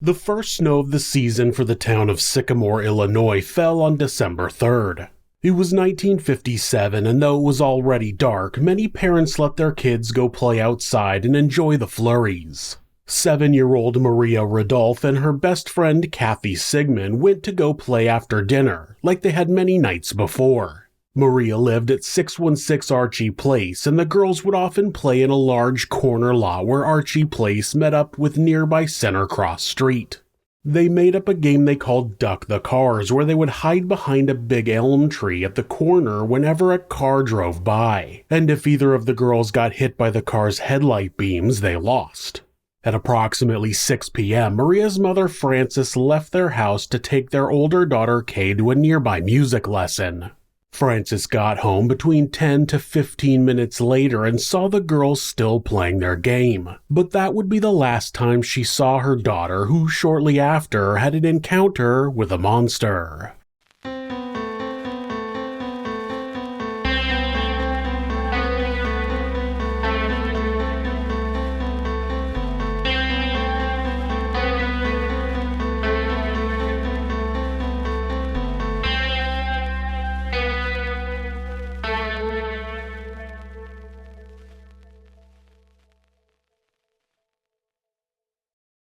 The first snow of the season for the town of Sycamore, Illinois fell on December 3rd. It was 1957, and though it was already dark, many parents let their kids go play outside and enjoy the flurries. 7-year-old Maria Ridulph and her best friend Kathy Sigmund went to go play after dinner, like they had many nights before. Maria lived at 616 Archie Place, and the girls would often play in a large corner lot where Archie Place met up with nearby Center Cross Street. They made up a game they called Duck the Cars, where they would hide behind a big elm tree at the corner whenever a car drove by, and if either of the girls got hit by the car's headlight beams, they lost. At approximately 6 p.m., Maria's mother Frances left their house to take their older daughter Kay to a nearby music lesson. Frances got home between 10 to 15 minutes later and saw the girls still playing their game, but that would be the last time she saw her daughter, who shortly after had an encounter with a monster.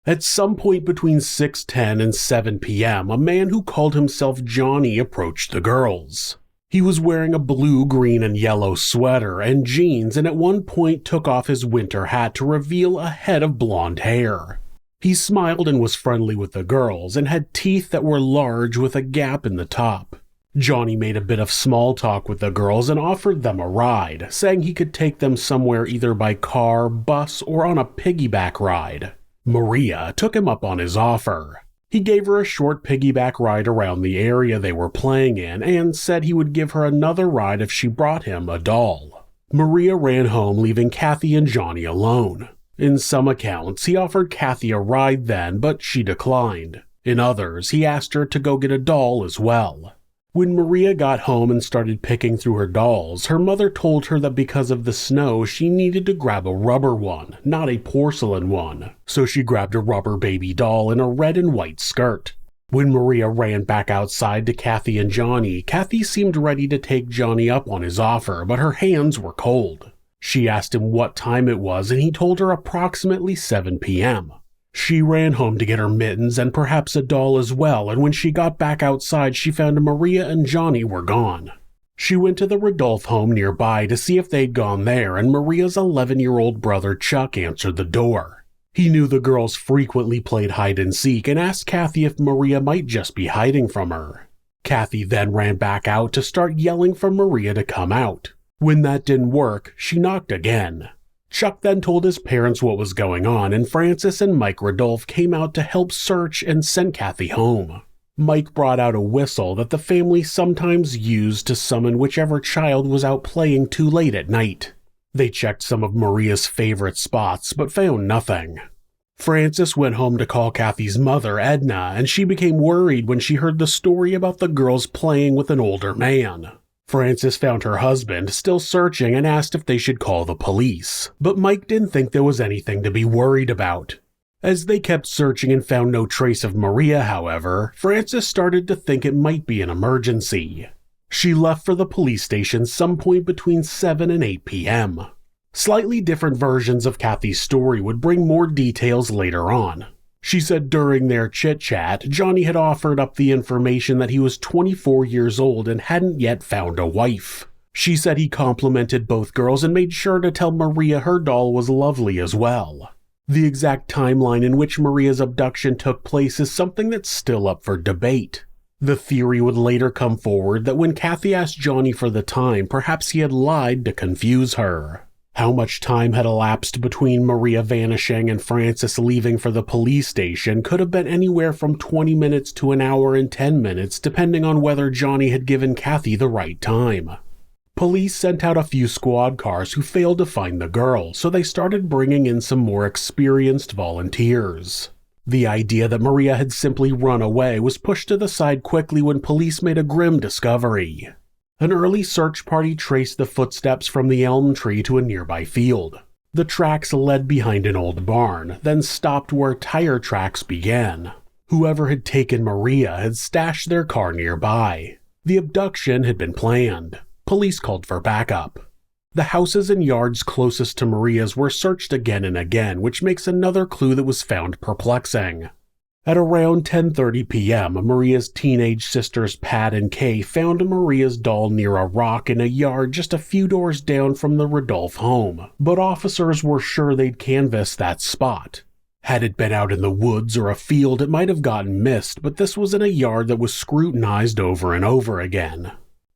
At some point between 6:10 and 7 p.m., a man who called himself Johnny approached the girls. He was wearing a blue, green, and yellow sweater and jeans, and at one point took off his winter hat to reveal a head of blonde hair. He smiled and was friendly with the girls, and had teeth that were large with a gap in the top. Johnny made a bit of small talk with the girls and offered them a ride, saying he could take them somewhere either by car, bus, or on a piggyback ride. Maria took him up on his offer. He gave her a short piggyback ride around the area they were playing in and said he would give her another ride if she brought him a doll. Maria ran home, leaving Kathy and Johnny alone. In some accounts, he offered Kathy a ride then, but she declined. In others, he asked her to go get a doll as well. When Maria got home and started picking through her dolls, her mother told her that because of the snow, she needed to grab a rubber one, not a porcelain one. So she grabbed a rubber baby doll in a red and white skirt. When Maria ran back outside to Kathy and Johnny, Kathy seemed ready to take Johnny up on his offer, but her hands were cold. She asked him what time it was, and he told her approximately 7 p.m. She ran home to get her mittens and perhaps a doll as well, and when she got back outside, she found Maria and Johnny were gone. She went to the Ridulph home nearby to see if they'd gone there, and Maria's 11-year-old brother Chuck answered the door. He knew the girls frequently played hide-and-seek and asked Kathy if Maria might just be hiding from her. Kathy then ran back out to start yelling for Maria to come out. When that didn't work, she knocked again. Chuck then told his parents what was going on, and Frances and Mike Ridulph came out to help search and sent Kathy home. Mike brought out a whistle that the family sometimes used to summon whichever child was out playing too late at night. They checked some of Maria's favorite spots, but found nothing. Frances went home to call Kathy's mother, Edna, and she became worried when she heard the story about the girls playing with an older man. Frances found her husband still searching and asked if they should call the police, but Mike didn't think there was anything to be worried about. As they kept searching and found no trace of Maria, however, Frances started to think it might be an emergency. She left for the police station some point between 7 and 8 p.m. Slightly different versions of Kathy's story would bring more details later on. She said during their chit-chat, Johnny had offered up the information that he was 24 years old and hadn't yet found a wife. She said he complimented both girls and made sure to tell Maria her doll was lovely as well. The exact timeline in which Maria's abduction took place is something that's still up for debate. The theory would later come forward that when Kathy asked Johnny for the time, perhaps he had lied to confuse her. How much time had elapsed between Maria vanishing and Frances leaving for the police station could have been anywhere from 20 minutes to an hour and 10 minutes, depending on whether Johnny had given Kathy the right time. Police sent out a few squad cars who failed to find the girl, so they started bringing in some more experienced volunteers. The idea that Maria had simply run away was pushed to the side quickly when police made a grim discovery. An early search party traced the footsteps from the elm tree to a nearby field. The tracks led behind an old barn, then stopped where tire tracks began. Whoever had taken Maria had stashed their car nearby. The abduction had been planned. Police called for backup. The houses and yards closest to Maria's were searched again and again, which makes another clue that was found perplexing. At around 10:30 p.m., Maria's teenage sisters Pat and Kay found Maria's doll near a rock in a yard just a few doors down from the Ridulph home, but officers were sure they'd canvassed that spot. Had it been out in the woods or a field, it might have gotten missed, but this was in a yard that was scrutinized over and over again.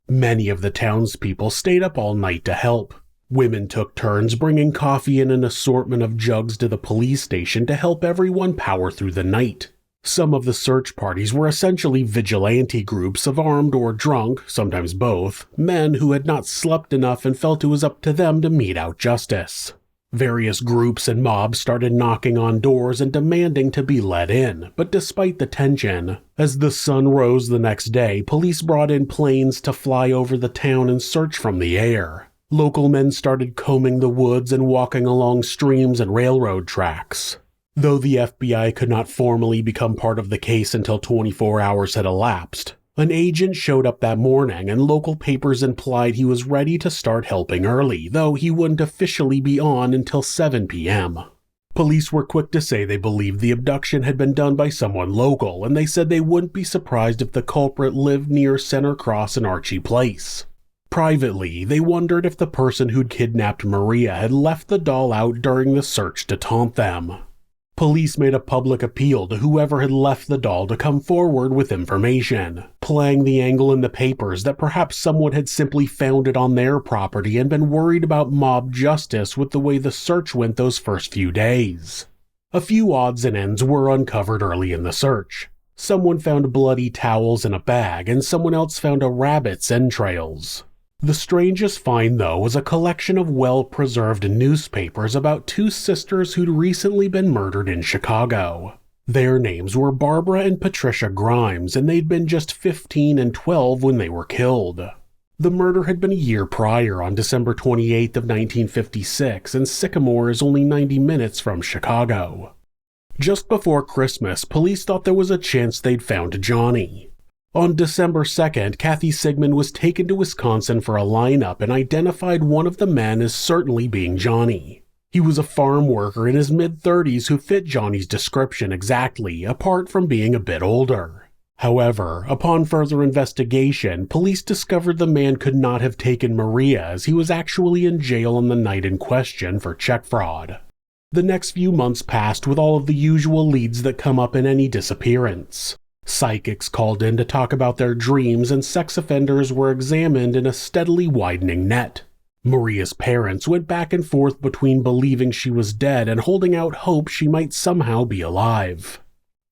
Many of the townspeople stayed up all night to help. Women took turns bringing coffee and an assortment of jugs to the police station to help everyone power through the night. Some of the search parties were essentially vigilante groups of armed or drunk, sometimes both, men who had not slept enough and felt it was up to them to mete out justice. Various groups and mobs started knocking on doors and demanding to be let in, but despite the tension, as the sun rose the next day, police brought in planes to fly over the town and search from the air. Local men started combing the woods and walking along streams and railroad tracks. Though the FBI could not formally become part of the case until 24 hours had elapsed, an agent showed up that morning and local papers implied he was ready to start helping early, though he wouldn't officially be on until 7 p.m. Police were quick to say they believed the abduction had been done by someone local, and they said they wouldn't be surprised if the culprit lived near Center Cross and Archie Place. Privately, they wondered if the person who'd kidnapped Maria had left the doll out during the search to taunt them. Police made a public appeal to whoever had left the doll to come forward with information, playing the angle in the papers that perhaps someone had simply found it on their property and been worried about mob justice with the way the search went those first few days. A few odds and ends were uncovered early in the search. Someone found bloody towels in a bag, and someone else found a rabbit's entrails. The strangest find, though, was a collection of well-preserved newspapers about two sisters who'd recently been murdered in Chicago. Their names were Barbara and Patricia Grimes, and they'd been just 15 and 12 when they were killed. The murder had been a year prior, on December 28th of 1956, and Sycamore is only 90 minutes from Chicago. Just before Christmas, police thought there was a chance they'd found Johnny. On December 2nd, Kathy Sigmund was taken to Wisconsin for a lineup and identified one of the men as certainly being Johnny. He was a farm worker in his mid-30s who fit Johnny's description exactly, apart from being a bit older. However, upon further investigation, police discovered the man could not have taken Maria as he was actually in jail on the night in question for check fraud. The next few months passed with all of the usual leads that come up in any disappearance. Psychics called in to talk about their dreams, and sex offenders were examined in a steadily widening net. Maria's parents went back and forth between believing she was dead and holding out hope she might somehow be alive.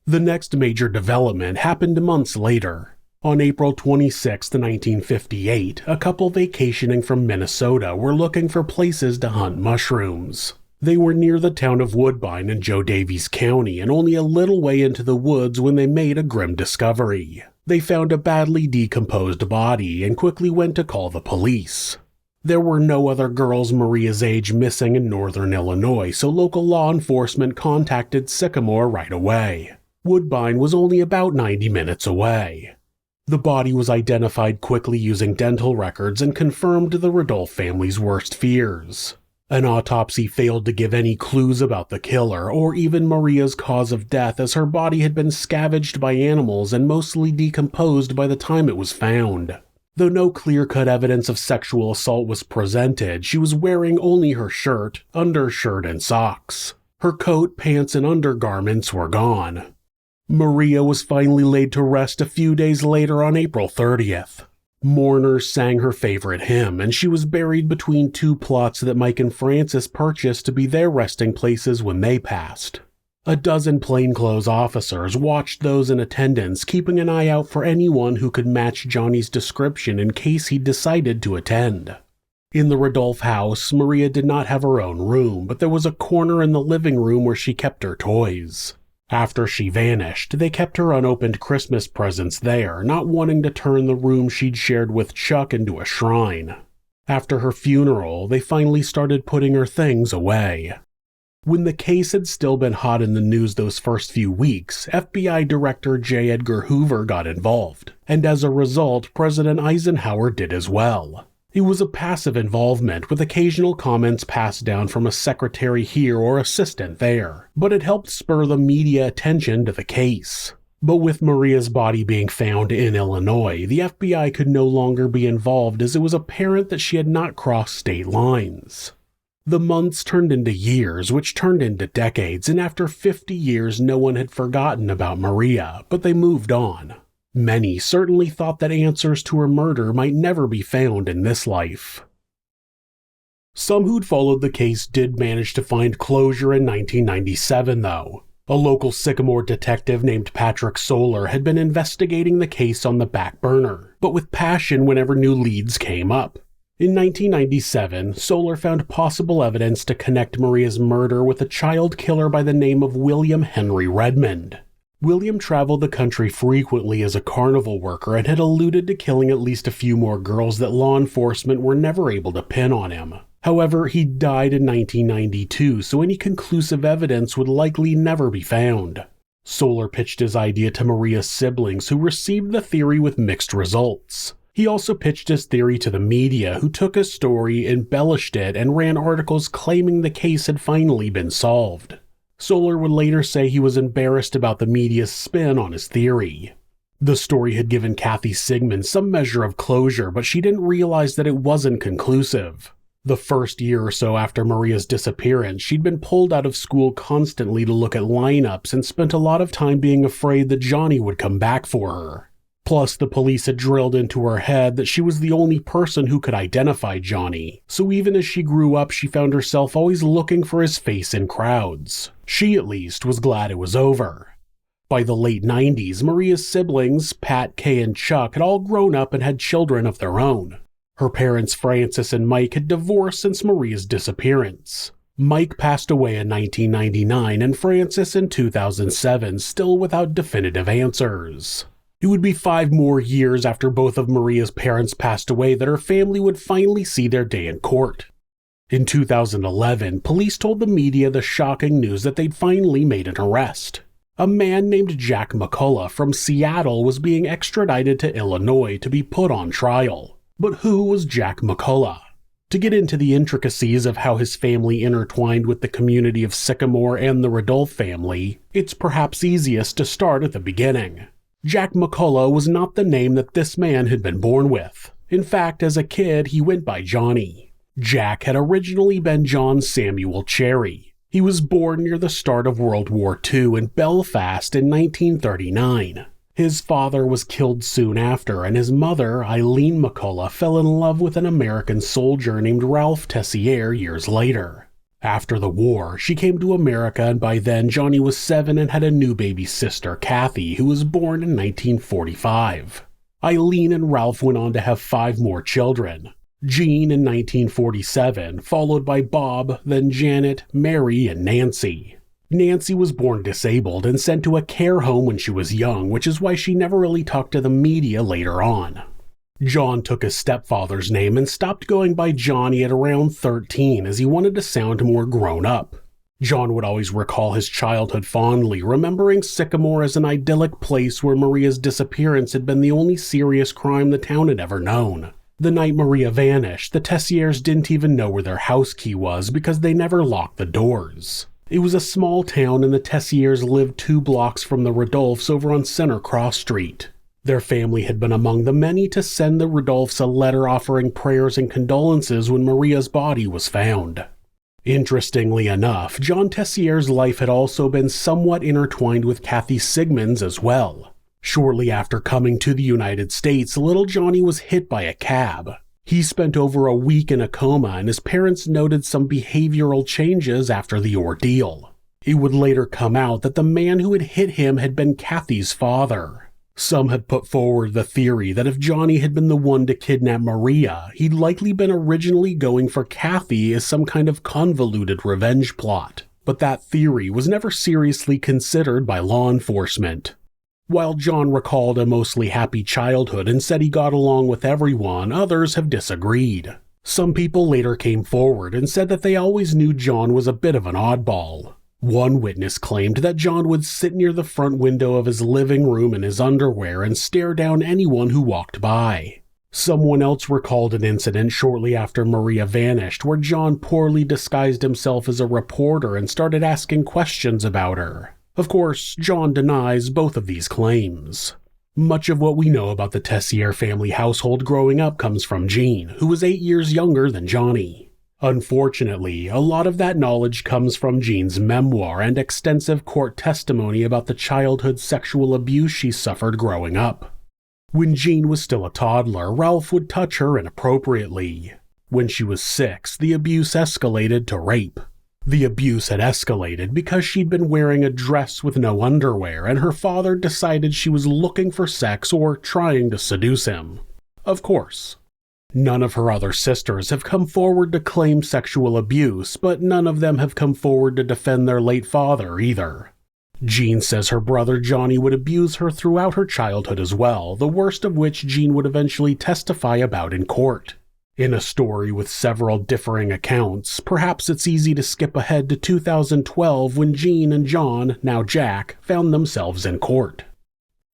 The next major development happened months later. On April 26, 1958, a couple vacationing from Minnesota were looking for places to hunt mushrooms. They were near the town of Woodbine in Joe Daviess County and only a little way into the woods when they made a grim discovery. They found a badly decomposed body and quickly went to call the police. There were no other girls Maria's age missing in northern Illinois, so local law enforcement contacted Sycamore right away. Woodbine was only about 90 minutes away. The body was identified quickly using dental records and confirmed the Ridulph family's worst fears. An autopsy failed to give any clues about the killer or even Maria's cause of death, as her body had been scavenged by animals and mostly decomposed by the time it was found. Though no clear-cut evidence of sexual assault was presented, she was wearing only her shirt, undershirt, and socks. Her coat, pants, and undergarments were gone. Maria was finally laid to rest a few days later on April 30th. Mourners sang her favorite hymn, and she was buried between two plots that Mike and Francis purchased to be their resting places when they passed. A dozen plainclothes officers watched those in attendance, keeping an eye out for anyone who could match Johnny's description in case he decided to attend. In the Ridulph house, Maria did not have her own room, but there was a corner in the living room where she kept her toys. After she vanished, they kept her unopened Christmas presents there, not wanting to turn the room she'd shared with Chuck into a shrine. After her funeral, they finally started putting her things away. When the case had still been hot in the news those first few weeks, FBI Director J. Edgar Hoover got involved, and as a result, President Eisenhower did as well. It was a passive involvement with occasional comments passed down from a secretary here or assistant there, but it helped spur the media attention to the case. But with Maria's body being found in Illinois, the FBI could no longer be involved as it was apparent that she had not crossed state lines. The months turned into years, which turned into decades, and after 50 years no one had forgotten about Maria, but they moved on. Many certainly thought that answers to her murder might never be found in this life. Some who'd followed the case did manage to find closure in 1997, though. A local Sycamore detective named Patrick Solar had been investigating the case on the back burner, but with passion whenever new leads came up. In 1997, Solar found possible evidence to connect Maria's murder with a child killer by the name of William Henry Redmond. William traveled the country frequently as a carnival worker and had alluded to killing at least a few more girls that law enforcement were never able to pin on him. However, he died in 1992, so any conclusive evidence would likely never be found. Solar pitched his idea to Maria's siblings, who received the theory with mixed results. He also pitched his theory to the media, who took his story, embellished it, and ran articles claiming the case had finally been solved. Solar would later say he was embarrassed about the media's spin on his theory. The story had given Kathy Sigmund some measure of closure, but she didn't realize that it wasn't conclusive. The first year or so after Maria's disappearance, she'd been pulled out of school constantly to look at lineups and spent a lot of time being afraid that Johnny would come back for her. Plus, the police had drilled into her head that she was the only person who could identify Johnny, so even as she grew up, she found herself always looking for his face in crowds. She, at least, was glad it was over. By the late 90s, Maria's siblings, Pat, Kay, and Chuck, had all grown up and had children of their own. Her parents, Francis and Mike, had divorced since Maria's disappearance. Mike passed away in 1999 and Francis in 2007, still without definitive answers. It would be 5 more years after both of Maria's parents passed away that her family would finally see their day in court. In 2011, police told the media the shocking news that they'd finally made an arrest. A man named Jack McCullough from Seattle was being extradited to Illinois to be put on trial. But who was Jack McCullough? To get into the intricacies of how his family intertwined with the community of Sycamore and the Ridulph family, it's perhaps easiest to start at the beginning. Jack McCullough was not the name that this man had been born with. In fact, as a kid, he went by Johnny. Jack had originally been John Samuel Cherry. He was born near the start of World War II in Belfast in 1939. His father was killed soon after, and his mother, Eileen McCullough, fell in love with an American soldier named Ralph Tessier years later. After the war, she came to America, and by then Johnny was 7 and had a new baby sister, Kathy, who was born in 1945. Eileen and Ralph went on to have 5 more children. Jean in 1947, followed by Bob, then Janet, Mary, and Nancy. Nancy was born disabled and sent to a care home when she was young, which is why she never really talked to the media later on. John took his stepfather's name and stopped going by Johnny at around 13 as he wanted to sound more grown up. John would always recall his childhood fondly, remembering Sycamore as an idyllic place where Maria's disappearance had been the only serious crime the town had ever known. The night Maria vanished, the Tessiers didn't even know where their house key was because they never locked the doors. It was a small town and the Tessiers lived 2 blocks from the Ridulphs over on Center Cross Street. Their family had been among the many to send the Ridulphs a letter offering prayers and condolences when Maria's body was found. Interestingly enough, John Tessier's life had also been somewhat intertwined with Kathy Sigmund's as well. Shortly after coming to the United States, little Johnny was hit by a cab. He spent over a week in a coma, and his parents noted some behavioral changes after the ordeal. It would later come out that the man who had hit him had been Kathy's father. Some have put forward the theory that if Johnny had been the one to kidnap Maria, he'd likely been originally going for Kathy as some kind of convoluted revenge plot. But that theory was never seriously considered by law enforcement. While John recalled a mostly happy childhood and said he got along with everyone, others have disagreed. Some people later came forward and said that they always knew John was a bit of an oddball. One witness claimed that John would sit near the front window of his living room in his underwear and stare down anyone who walked by. Someone else recalled an incident shortly after Maria vanished where John poorly disguised himself as a reporter and started asking questions about her. Of course, John denies both of these claims. Much of what we know about the Tessier family household growing up comes from Jean, who was 8 years younger than Johnny. Unfortunately, a lot of that knowledge comes from Jean's memoir and extensive court testimony about the childhood sexual abuse she suffered growing up. When Jean was still a toddler, Ralph would touch her inappropriately. When she was 6, the abuse escalated to rape. The abuse had escalated because she'd been wearing a dress with no underwear, and her father decided she was looking for sex or trying to seduce him. Of course. None of her other sisters have come forward to claim sexual abuse, but none of them have come forward to defend their late father either. Jean says her brother Johnny would abuse her throughout her childhood as well, the worst of which Jean would eventually testify about in court. In a story with several differing accounts, perhaps it's easy to skip ahead to 2012 when Jean and John, now Jack, found themselves in court.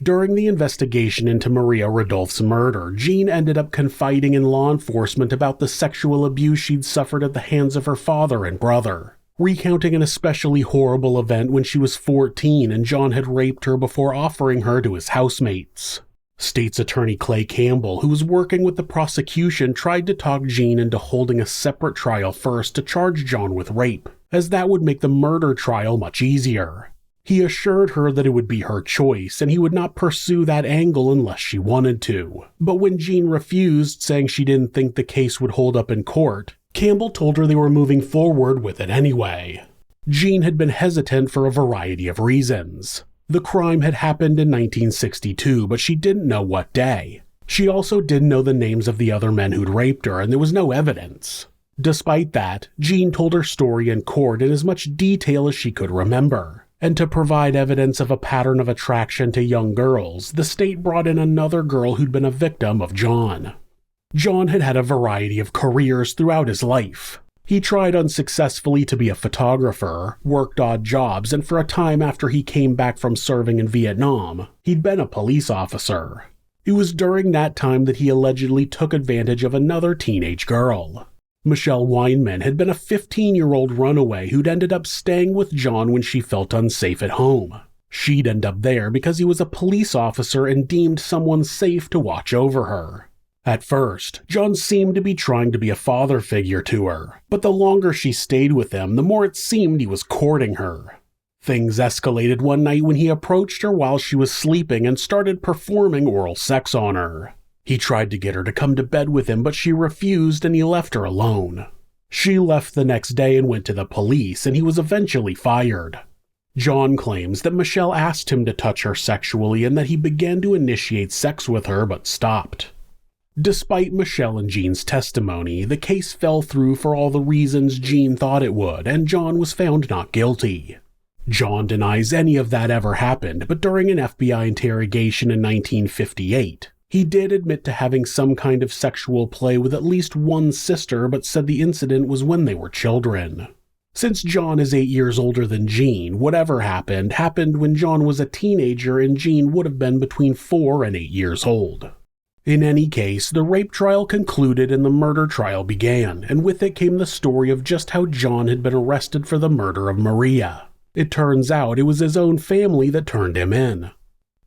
During the investigation into Maria Ridulph's murder, Jean ended up confiding in law enforcement about the sexual abuse she'd suffered at the hands of her father and brother, recounting an especially horrible event when she was 14 and John had raped her before offering her to his housemates. State's Attorney Clay Campbell, who was working with the prosecution, tried to talk Jean into holding a separate trial first to charge John with rape, as that would make the murder trial much easier. He assured her that it would be her choice and he would not pursue that angle unless she wanted to. But when Jean refused, saying she didn't think the case would hold up in court, Campbell told her they were moving forward with it anyway. Jean had been hesitant for a variety of reasons. The crime had happened in 1962, but she didn't know what day. She also didn't know the names of the other men who'd raped her, and there was no evidence. Despite that, Jean told her story in court in as much detail as she could remember. And to provide evidence of a pattern of attraction to young girls, the state brought in another girl who'd been a victim of John. John had had a variety of careers throughout his life. He tried unsuccessfully to be a photographer, worked odd jobs, and for a time after he came back from serving in Vietnam, he'd been a police officer. It was during that time that he allegedly took advantage of another teenage girl. Michelle Weinman had been a 15-year-old runaway who'd ended up staying with John when she felt unsafe at home. She'd end up there because he was a police officer and deemed someone safe to watch over her. At first, John seemed to be trying to be a father figure to her, but the longer she stayed with him, the more it seemed he was courting her. Things escalated one night when he approached her while she was sleeping and started performing oral sex on her. He tried to get her to come to bed with him, but she refused and he left her alone. She left the next day and went to the police, and he was eventually fired. John claims that Michelle asked him to touch her sexually and that he began to initiate sex with her but stopped. Despite Michelle and Jean's testimony, the case fell through for all the reasons Jean thought it would, and John was found not guilty. John denies any of that ever happened, but during an FBI interrogation in 1958, he did admit to having some kind of sexual play with at least one sister, but said the incident was when they were children. Since John is 8 years older than Jean, whatever happened when John was a teenager and Jean would have been between 4 and 8 years old. In any case, the rape trial concluded and the murder trial began, and with it came the story of just how John had been arrested for the murder of Maria. It turns out it was his own family that turned him in.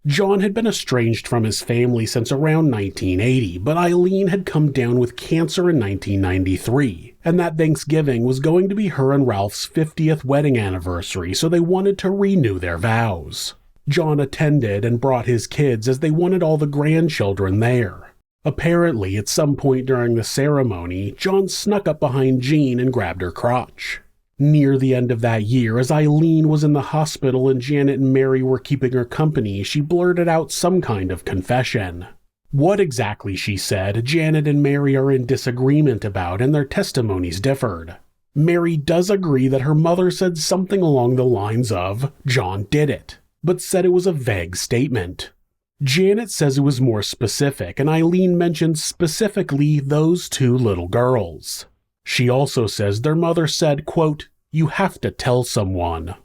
John had been estranged from his family since around 1980, but Eileen had come down with cancer in 1993, and that Thanksgiving was going to be her and Ralph's 50th wedding anniversary, so they wanted to renew their vows. John attended and brought his kids as they wanted all the grandchildren there. Apparently, at some point during the ceremony, John snuck up behind Jean and grabbed her crotch. Near the end of that year, as Eileen was in the hospital and Janet and Mary were keeping her company, she blurted out some kind of confession. What exactly she said, Janet and Mary are in disagreement about, and their testimonies differed. Mary does agree that her mother said something along the lines of, "John did it," but said it was a vague statement. Janet says it was more specific, and Eileen mentioned specifically those two little girls. She also says their mother said, quote, "You have to tell someone."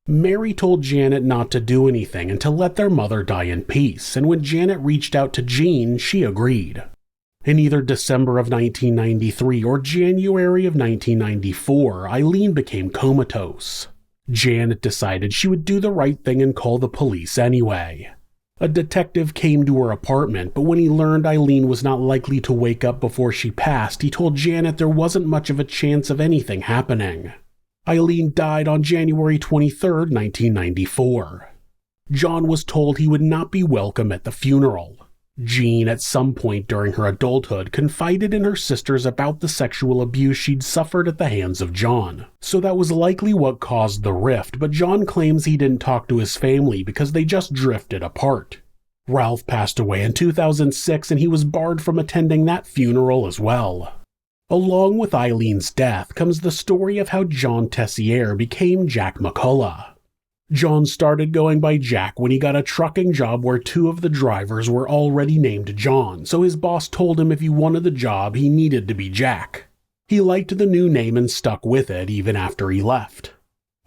Mary told Janet not to do anything and to let their mother die in peace, and when Janet reached out to Jean, she agreed. In either December of 1993 or January of 1994, Eileen became comatose. Janet decided she would do the right thing and call the police anyway. A detective came to her apartment, but when he learned Eileen was not likely to wake up before she passed, he told Janet there wasn't much of a chance of anything happening. Eileen died on January 23, 1994. John was told he would not be welcome at the funeral. Jean, at some point during her adulthood, confided in her sisters about the sexual abuse she'd suffered at the hands of John, so that was likely what caused the rift, but John claims he didn't talk to his family because they just drifted apart. Ralph passed away in 2006 and he was barred from attending that funeral as well. Along with Eileen's death comes the story of how John Tessier became Jack McCullough. John started going by Jack when he got a trucking job where two of the drivers were already named John, so his boss told him if he wanted the job, he needed to be Jack. He liked the new name and stuck with it even after he left.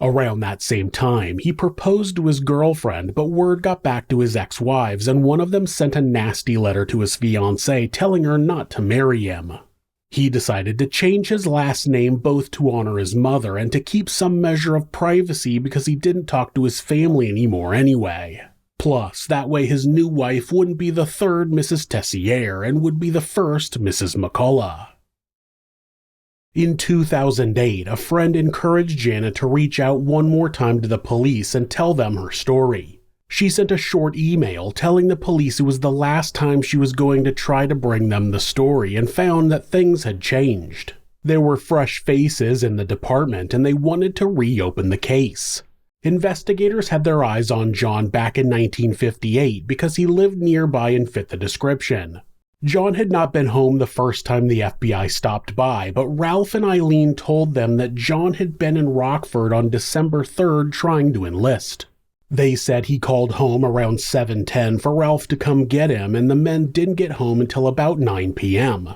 Around that same time, he proposed to his girlfriend, but word got back to his ex-wives and one of them sent a nasty letter to his fiancée telling her not to marry him. He decided to change his last name both to honor his mother and to keep some measure of privacy because he didn't talk to his family anymore anyway. Plus, that way his new wife wouldn't be the third Mrs. Tessier and would be the first Mrs. McCullough. In 2008, a friend encouraged Janet to reach out one more time to the police and tell them her story. She sent a short email telling the police it was the last time she was going to try to bring them the story and found that things had changed. There were fresh faces in the department and they wanted to reopen the case. Investigators had their eyes on John back in 1958 because he lived nearby and fit the description. John had not been home the first time the FBI stopped by, but Ralph and Eileen told them that John had been in Rockford on December 3rd trying to enlist. They said he called home around 7:10 for Ralph to come get him, and the men didn't get home until about 9 p.m.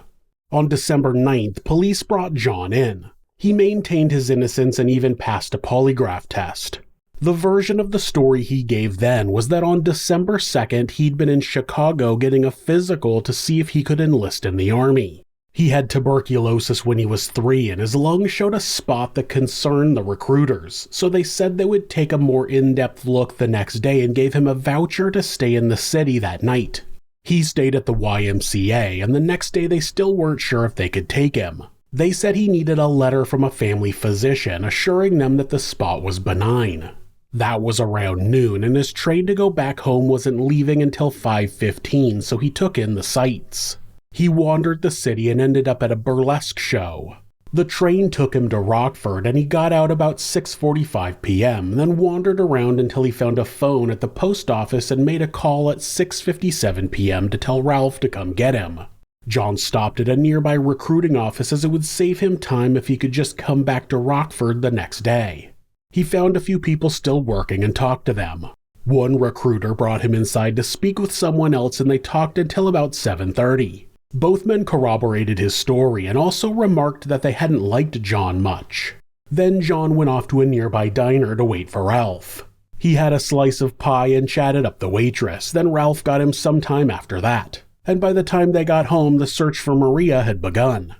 On December 9th, police brought John in. He maintained his innocence and even passed a polygraph test. The version of the story he gave then was that on December 2nd, he'd been in Chicago getting a physical to see if he could enlist in the Army. He had tuberculosis when he was 3 and his lungs showed a spot that concerned the recruiters, so they said they would take a more in-depth look the next day and gave him a voucher to stay in the city that night. He stayed at the YMCA, and the next day they still weren't sure if they could take him. They said he needed a letter from a family physician assuring them that the spot was benign. That was around noon, and his train to go back home wasn't leaving until 5:15, so he took in the sights. He wandered the city and ended up at a burlesque show. The train took him to Rockford and he got out about 6:45 p.m., then wandered around until he found a phone at the post office and made a call at 6:57 p.m. to tell Ralph to come get him. John stopped at a nearby recruiting office as it would save him time if he could just come back to Rockford the next day. He found a few people still working and talked to them. One recruiter brought him inside to speak with someone else and they talked until about 7:30. Both men corroborated his story and also remarked that they hadn't liked John much. Then John went off to a nearby diner to wait for Ralph. He had a slice of pie and chatted up the waitress, then Ralph got him sometime after that. And by the time they got home, the search for Maria had begun.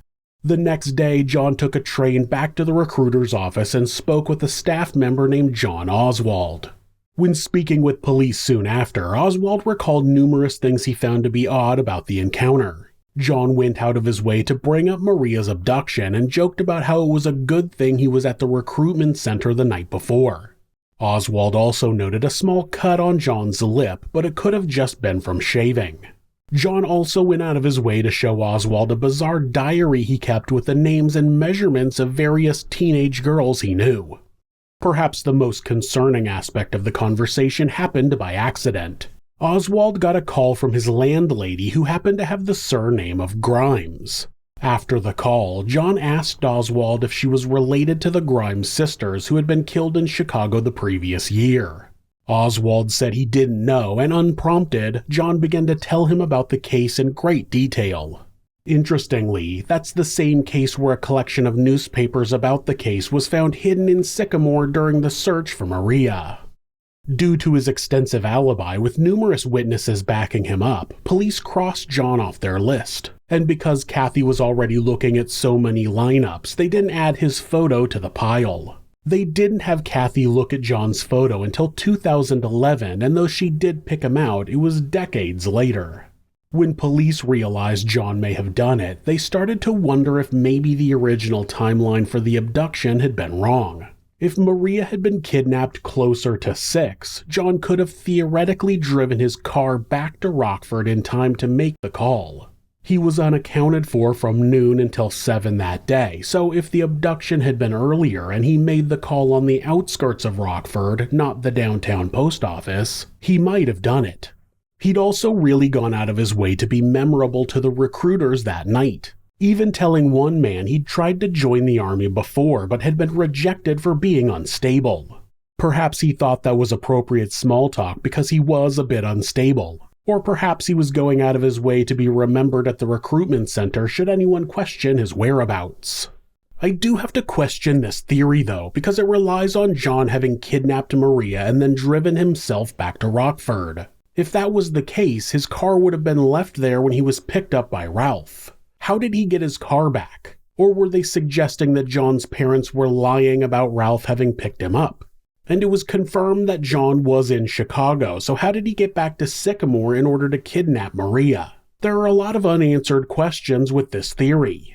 The next day, John took a train back to the recruiter's office and spoke with a staff member named John Oswald. When speaking with police soon after, Oswald recalled numerous things he found to be odd about the encounter. John went out of his way to bring up Maria's abduction and joked about how it was a good thing he was at the recruitment center the night before. Oswald also noted a small cut on John's lip, but it could have just been from shaving. John also went out of his way to show Oswald a bizarre diary he kept with the names and measurements of various teenage girls he knew. Perhaps the most concerning aspect of the conversation happened by accident. Oswald got a call from his landlady who happened to have the surname of Grimes. After the call, John asked Oswald if she was related to the Grimes sisters who had been killed in Chicago the previous year. Oswald said he didn't know, and unprompted, John began to tell him about the case in great detail. Interestingly, that's the same case where a collection of newspapers about the case was found hidden in Sycamore during the search for Maria. Due to his extensive alibi with numerous witnesses backing him up, police crossed John off their list. And because Kathy was already looking at so many lineups, they didn't add his photo to the pile. They didn't have Kathy look at John's photo until 2011, and though she did pick him out, it was decades later. When police realized John may have done it, they started to wonder if maybe the original timeline for the abduction had been wrong. If Maria had been kidnapped closer to 6, John could have theoretically driven his car back to Rockford in time to make the call. He was unaccounted for from noon until 7 that day, so if the abduction had been earlier and he made the call on the outskirts of Rockford, not the downtown post office, he might have done it. He'd also really gone out of his way to be memorable to the recruiters that night, even telling one man he'd tried to join the army before but had been rejected for being unstable. Perhaps he thought that was appropriate small talk because he was a bit unstable, or perhaps he was going out of his way to be remembered at the recruitment center should anyone question his whereabouts. I do have to question this theory though, because it relies on John having kidnapped Maria and then driven himself back to Rockford. If that was the case, his car would have been left there when he was picked up by Ralph. How did he get his car back? Or were they suggesting that John's parents were lying about Ralph having picked him up? And it was confirmed that John was in Chicago, so how did he get back to Sycamore in order to kidnap Maria? There are a lot of unanswered questions with this theory.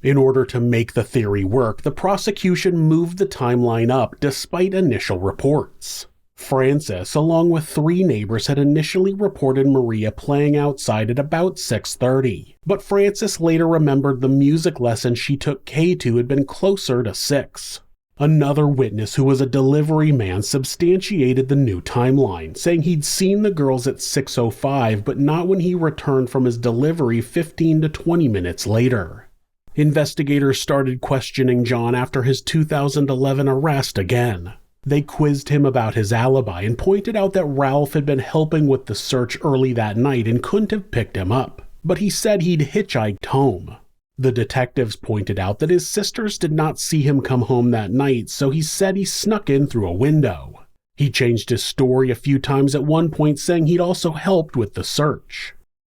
In order to make the theory work, the prosecution moved the timeline up despite initial reports. Francis, along with 3 neighbors, had initially reported Maria playing outside at about 6:30, but Francis later remembered the music lesson she took Kay to had been closer to 6. Another witness, who was a delivery man, substantiated the new timeline, saying he'd seen the girls at 6:05 but not when he returned from his delivery 15 to 20 minutes later. Investigators started questioning John after his 2011 arrest again. They quizzed him about his alibi and pointed out that Ralph had been helping with the search early that night and couldn't have picked him up, but he said he'd hitchhiked home. The detectives pointed out that his sisters did not see him come home that night, so he said he snuck in through a window. He changed his story a few times at one point, saying he'd also helped with the search.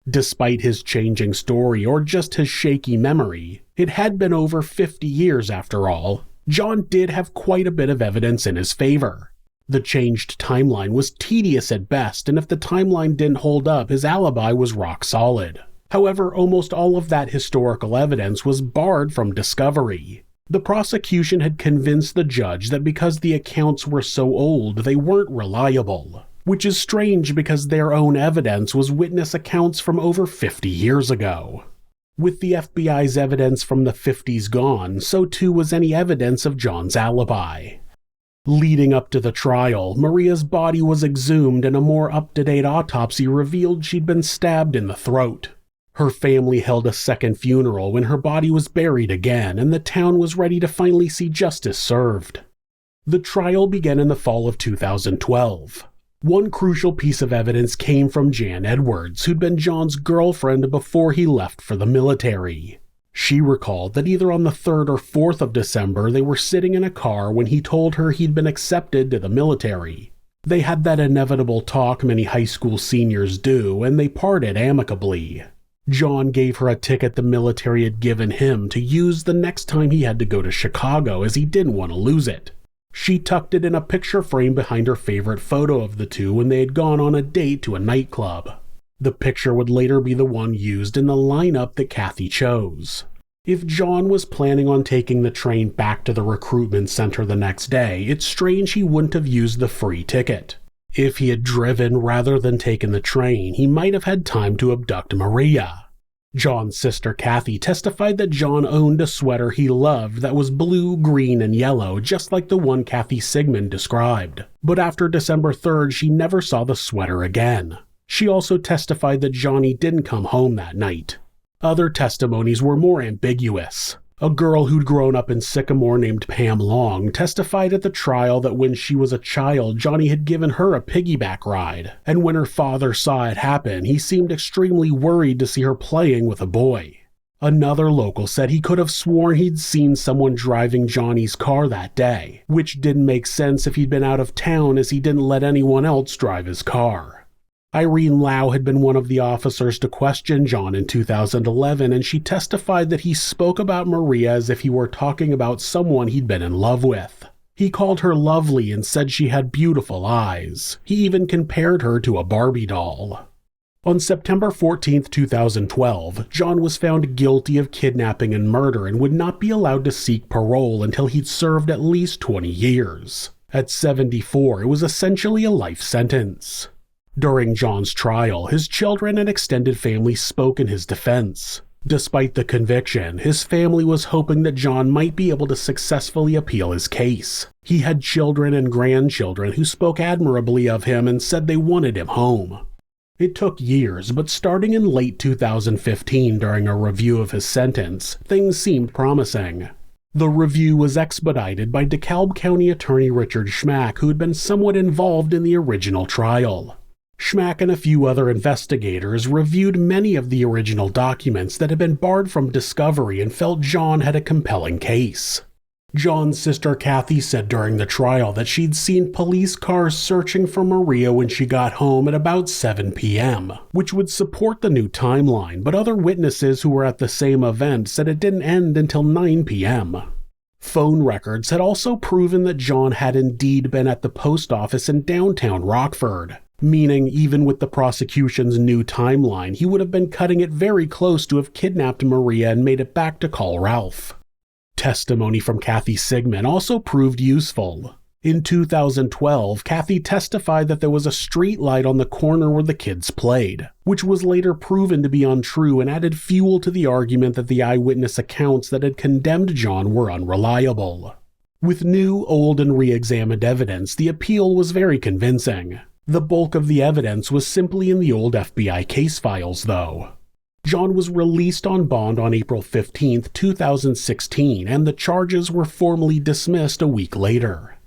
Despite his changing story or just his shaky memory, it had been over 50 years after all. John did have quite a bit of evidence in his favor. The changed timeline was tedious at best, and if the timeline didn't hold up, his alibi was rock solid. However, almost all of that historical evidence was barred from discovery. The prosecution had convinced the judge that because the accounts were so old, they weren't reliable, which is strange because their own evidence was witness accounts from over 50 years ago. With the FBI's evidence from the 50s gone, so too was any evidence of John's alibi. Leading up to the trial, Maria's body was exhumed and a more up-to-date autopsy revealed she'd been stabbed in the throat. Her family held a second funeral when her body was buried again, and the town was ready to finally see justice served. The trial began in the fall of 2012. One crucial piece of evidence came from Jan Edwards, who'd been John's girlfriend before he left for the military. She recalled that either on the 3rd or 4th of December they were sitting in a car when he told her he'd been accepted to the military. They had that inevitable talk many high school seniors do, and they parted amicably. John gave her a ticket the military had given him to use the next time he had to go to Chicago, as he didn't want to lose it. She tucked it in a picture frame behind her favorite photo of the two when they had gone on a date to a nightclub. The picture would later be the one used in the lineup that Kathy chose. If John was planning on taking the train back to the recruitment center the next day, it's strange he wouldn't have used the free ticket. If he had driven rather than taken the train, he might have had time to abduct Maria. John's sister Kathy testified that John owned a sweater he loved that was blue, green, and yellow, just like the one Kathy Sigmund described. But after December 3rd, she never saw the sweater again. She also testified that Johnny didn't come home that night. Other testimonies were more ambiguous. A girl who'd grown up in Sycamore named Pam Long testified at the trial that when she was a child, Johnny had given her a piggyback ride, and when her father saw it happen, he seemed extremely worried to see her playing with a boy. Another local said he could have sworn he'd seen someone driving Johnny's car that day, which didn't make sense if he'd been out of town as he didn't let anyone else drive his car. Irene Lau had been one of the officers to question John in 2011, and she testified that he spoke about Maria as if he were talking about someone he'd been in love with. He called her lovely and said she had beautiful eyes. He even compared her to a Barbie doll. On September 14, 2012, John was found guilty of kidnapping and murder and would not be allowed to seek parole until he'd served at least 20 years. At 74, it was essentially a life sentence. During John's trial, his children and extended family spoke in his defense. Despite the conviction, his family was hoping that John might be able to successfully appeal his case. He had children and grandchildren who spoke admirably of him and said they wanted him home. It took years, but starting in late 2015 during a review of his sentence, things seemed promising. The review was expedited by DeKalb County Attorney Richard Schmack, who had been somewhat involved in the original trial. Schmack and a few other investigators reviewed many of the original documents that had been barred from discovery and felt John had a compelling case. John's sister Kathy said during the trial that she'd seen police cars searching for Maria when she got home at about 7 p.m., which would support the new timeline, but other witnesses who were at the same event said it didn't end until 9 p.m. Phone records had also proven that John had indeed been at the post office in downtown Rockford, meaning even with the prosecution's new timeline, he would have been cutting it very close to have kidnapped Maria and made it back to call Ralph. Testimony from Kathy Sigmund also proved useful. In 2012, Kathy testified that there was a street light on the corner where the kids played, which was later proven to be untrue and added fuel to the argument that the eyewitness accounts that had condemned John were unreliable. With new, old, and re-examined evidence, the appeal was very convincing. The bulk of the evidence was simply in the old FBI case files, though. John was released on bond on April 15, 2016, and the charges were formally dismissed a week later.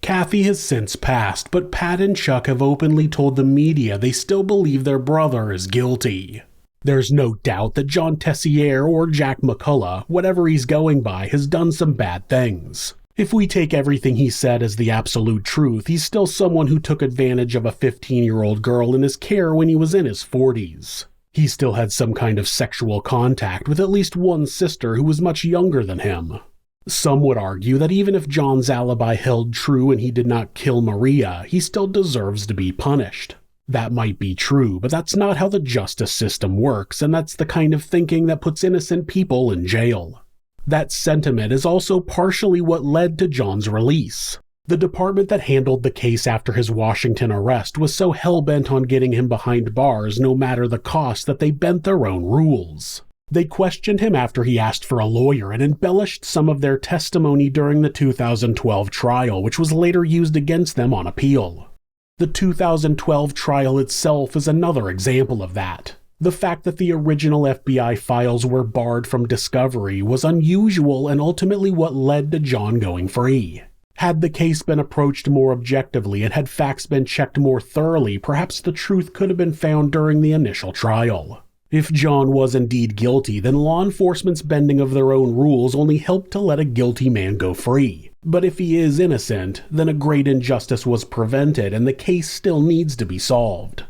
Kathy has since passed, but Pat and Chuck have openly told the media they still believe their brother is guilty. There's no doubt that John Tessier or Jack McCullough, whatever he's going by, has done some bad things. If we take everything he said as the absolute truth, he's still someone who took advantage of a 15-year-old girl in his care when he was in his 40s. He still had some kind of sexual contact with at least one sister who was much younger than him. Some would argue that even if John's alibi held true and he did not kill Maria, he still deserves to be punished. That might be true, but that's not how the justice system works, and that's the kind of thinking that puts innocent people in jail. That sentiment is also partially what led to John's release. The department that handled the case after his Washington arrest was so hell-bent on getting him behind bars no matter the cost that they bent their own rules. They questioned him after he asked for a lawyer and embellished some of their testimony during the 2012 trial, which was later used against them on appeal. The 2012 trial itself is another example of that. The fact that the original FBI files were barred from discovery was unusual and ultimately what led to John going free. Had the case been approached more objectively and had facts been checked more thoroughly, perhaps the truth could have been found during the initial trial. If John was indeed guilty, then law enforcement's bending of their own rules only helped to let a guilty man go free. But if he is innocent, then a great injustice was prevented and the case still needs to be solved.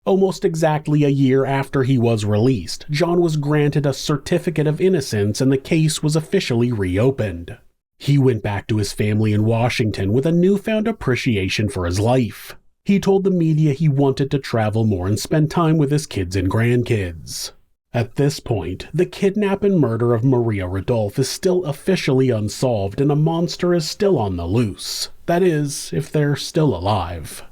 Almost exactly a year after he was released, John was granted a certificate of innocence and the case was officially reopened. He went back to his family in Washington with a newfound appreciation for his life. He told the media he wanted to travel more and spend time with his kids and grandkids. At this point, the kidnap and murder of Maria Ridulph is still officially unsolved and a monster is still on the loose. That is, if they're still alive.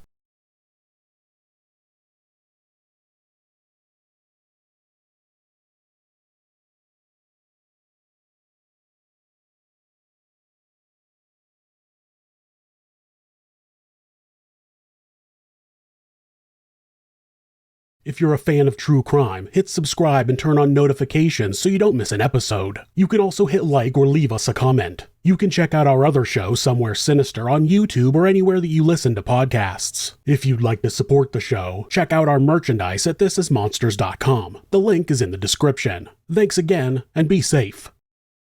If you're a fan of true crime, hit subscribe and turn on notifications so you don't miss an episode. You can also hit like or leave us a comment. You can check out our other show, Somewhere Sinister, on YouTube or anywhere that you listen to podcasts. If you'd like to support the show, check out our merchandise at thisismonsters.com. The link is in the description. Thanks again, and be safe.